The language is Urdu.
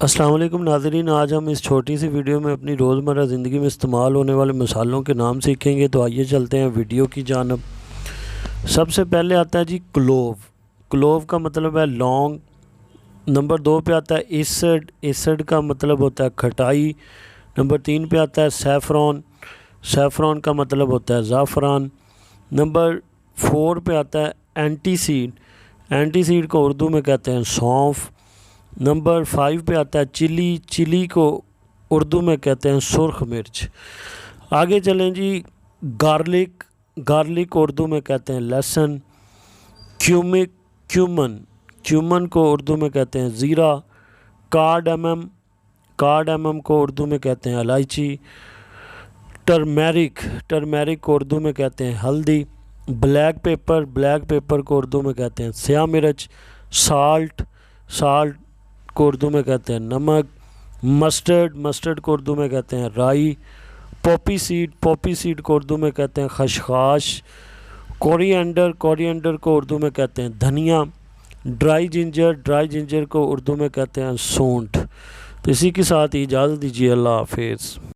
السلام علیکم ناظرین، آج ہم اس چھوٹی سی ویڈیو میں اپنی روزمرہ زندگی میں استعمال ہونے والے مصالحوں کے نام سیکھیں گے۔ تو آئیے چلتے ہیں ویڈیو کی جانب۔ سب سے پہلے آتا ہے جی کلوو۔ کلوو کا مطلب ہے لونگ۔ نمبر 2 پہ آتا ہے ایسڈ۔ ایسڈ کا مطلب ہوتا ہے کھٹائی۔ نمبر 3 پہ آتا ہے سیفرون۔ سیفرون کا مطلب ہوتا ہے زعفران۔ نمبر 4 پہ آتا ہے اینٹی سیڈ۔ اینٹی سیڈ کو اردو میں کہتے ہیں سونف۔ نمبر 5 پہ آتا ہے چلی۔ چلی کو اردو میں کہتے ہیں سرخ مرچ۔ آگے چلیں جی گارلک۔ گارلک کو اردو میں کہتے ہیں لہسن۔ کیومک، کیومن، کیومن کو اردو میں کہتے ہیں زیرہ۔ کارڈمم، کارڈمم کو اردو میں کہتے ہیں الائچی۔ ٹرمیرک، ٹرمیرک کو اردو میں کہتے ہیں ہلدی۔ بلیک پیپر، بلیک پیپر کو اردو میں کہتے ہیں سیاہ مرچ۔ سالٹ، سالٹ کو اردو میں کہتے ہیں نمک۔ مسٹرڈ، مسٹرڈ کو اردو میں کہتے ہیں رائی۔ پوپی سیڈ، پوپی سیڈ کو اردو میں کہتے ہیں خشخاش۔ کوریانڈر، کوریانڈر کو اردو میں کہتے ہیں دھنیا۔ ڈرائی جنجر، ڈرائی جنجر کو اردو میں کہتے ہیں سونٹھ۔ تو اسی کے ساتھ اجازت دیجیے، اللہ حافظ۔